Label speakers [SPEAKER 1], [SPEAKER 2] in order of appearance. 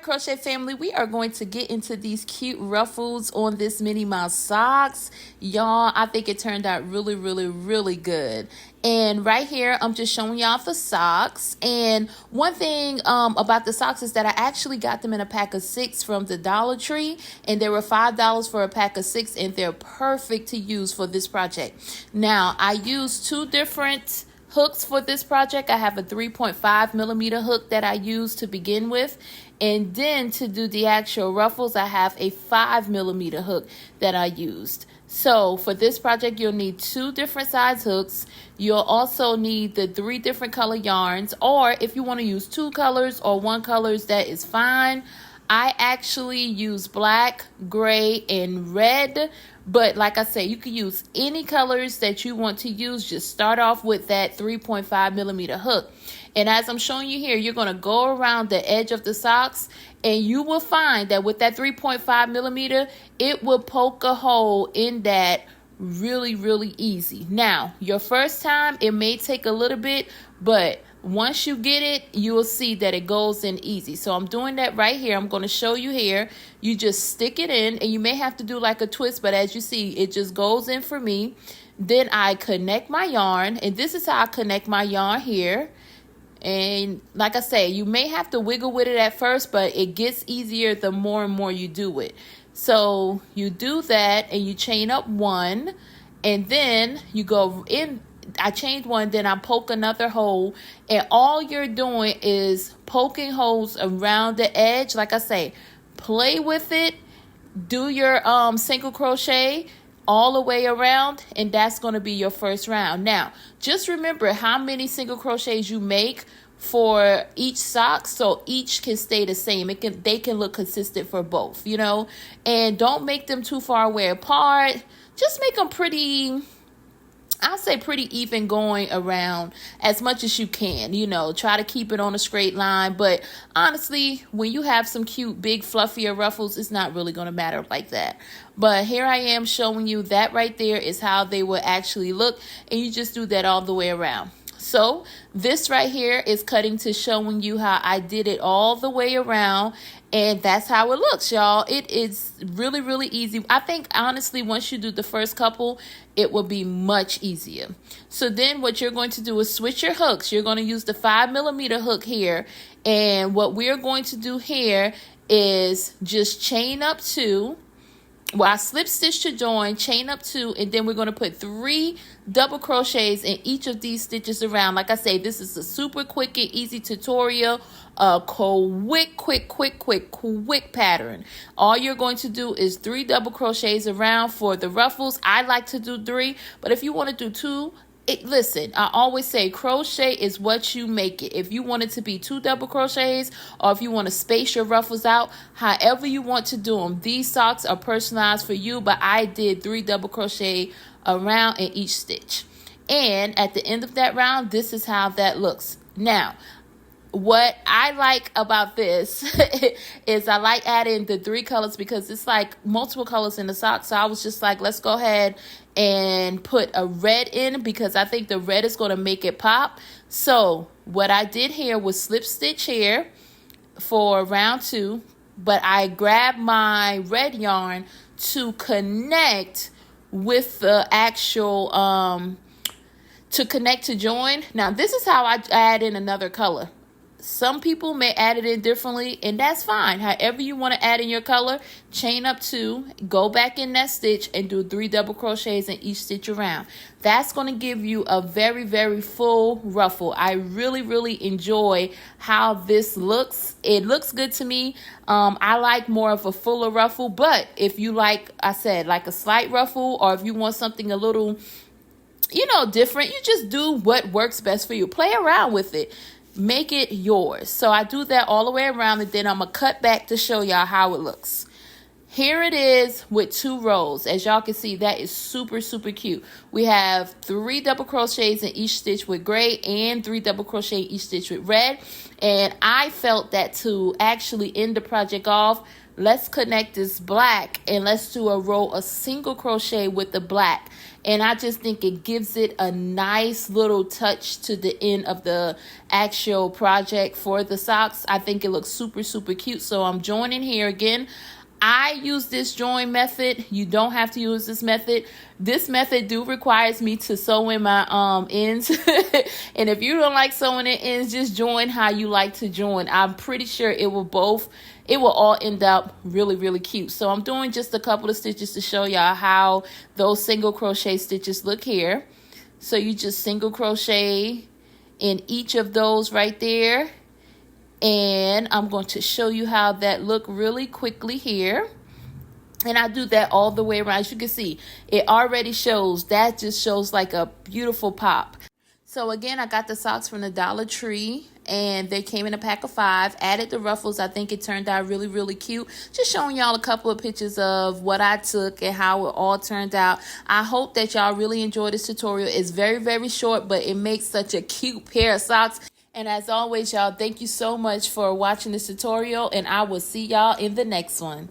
[SPEAKER 1] Crochet family, we are going to get into these cute ruffles on this Minnie Mouse socks. Y'all, I think it turned out really good. And right here, I'm just showing y'all the socks. And one thing about the socks is that I actually got them in a pack of 6 from the Dollar Tree. And they were $5 for a pack of 6. And they're perfect to use for this project. Now, I used 2 different hooks for this project. I have a 3.5 millimeter hook that I use to begin with. And then to do the actual ruffles, I have a 5 millimeter hook that I used. So for this project, you'll need 2 different size hooks. You'll also need the 3 different color yarns, or if you want to use 2 colors or 1 colors, that is fine. I actually use black, gray, and red. But like I say, you can use any colors that you want to use. Just start off with that 3.5 millimeter hook. And as I'm showing you here, you're going to go around the edge of the socks, and you will find that with that 3.5 millimeter, it will poke a hole in that really easy. Now, your first time, it may take a little bit, but once you get it, you will see that it goes in easy. So I'm doing that right here. I'm going to show you here. You just stick it in, and you may have to do like a twist, but as you see, it just goes in for me. Then I connect my yarn, and this is how I connect my yarn here. And like I say, you may have to wiggle with it at first, but it gets easier the more and more you do it. So you do that, and you chain up 1, and then you go in. I chained 1, then I poke another hole, and all you're doing is poking holes around the edge. Like I say, play with it, do your single crochet all the way around, and that's going to be your first round. Now, just remember how many single crochets you make for each sock, so each can stay the same. They can look consistent for both, you know. And don't make them too far away apart. Just make them pretty, I'll say pretty even going around as much as you can, you know. Try to keep it on a straight line, but honestly, when you have some cute, big, fluffier ruffles, it's not really going to matter like that. But here I am showing you that right there is how they will actually look, and you just do that all the way around. So this right here is cutting to showing you how I did it all the way around, and that's how it looks, y'all. It is really easy. I think honestly, once you do the first couple, it will be much easier. So then what you're going to do is switch your hooks. You're going to use the 5 millimeter hook here, and what we're going to do here is just chain up 2. Well, I slip stitch to join, chain up 2, and then we're going to put 3 double crochets in each of these stitches around. Like I say, this is a super quick and easy tutorial, a quick pattern. All you're going to do is 3 double crochets around for the ruffles. I like to do 3, but if you want to do 2, listen, I always say crochet is what you make it. If you want it to be 2 double crochets, or if you want to space your ruffles out, however you want to do them. These socks are personalized for you, but I did 3 double crochet around in each stitch. And at the end of that round, this is how that looks. Now, what I like about this is I like adding the 3 colors because it's like multiple colors in the sock. So I was just like, let's go ahead and put a red in because I think the red is going to make it pop. So what I did here was slip stitch here for round 2, but I grabbed my red yarn to connect with the actual to connect to join. Now this is how I add in another color. Some people may add it in differently, and that's fine. However you want to add in your color, chain up 2, go back in that stitch, and do 3 double crochets in each stitch around. That's going to give you a very full ruffle. I really enjoy how this looks. It looks good to me. I like more of a fuller ruffle, but if you like, I said, like a slight ruffle, or if you want something a little, you know, different, you just do what works best for you. Play around with it. Make it yours. So I do that all the way around, and then I'm going to cut back to show y'all how it looks. Here it is with 2 rows. As y'all can see, that is super cute. We have 3 double crochets in each stitch with gray and 3 double crochet in each stitch with red. And I felt that to actually end the project off, let's connect this black and let's do a row of single crochet with the black. And I just think it gives it a nice little touch to the end of the actual project for the socks. I think it looks super, super cute. So I'm joining here again. I use this join method. You don't have to use this method. This method requires me to sew in my ends. And if you don't like sewing in ends, just join how you like to join. I'm pretty sure it will all end up really, really cute. So I'm doing just a couple of stitches to show y'all how those single crochet stitches look here. So you just single crochet in each of those right there. And I'm going to show you how that look really quickly here. And I do that all the way around. As you can see, it already shows. That just shows like a beautiful pop. So again, I got the socks from the Dollar Tree. And they came in a pack of 5. Added the ruffles. I think it turned out really, really cute. Just showing y'all a couple of pictures of what I took and how it all turned out. I hope that y'all really enjoyed this tutorial. It's very, very short, but it makes such a cute pair of socks. And as always, y'all, thank you so much for watching this tutorial, and I will see y'all in the next one.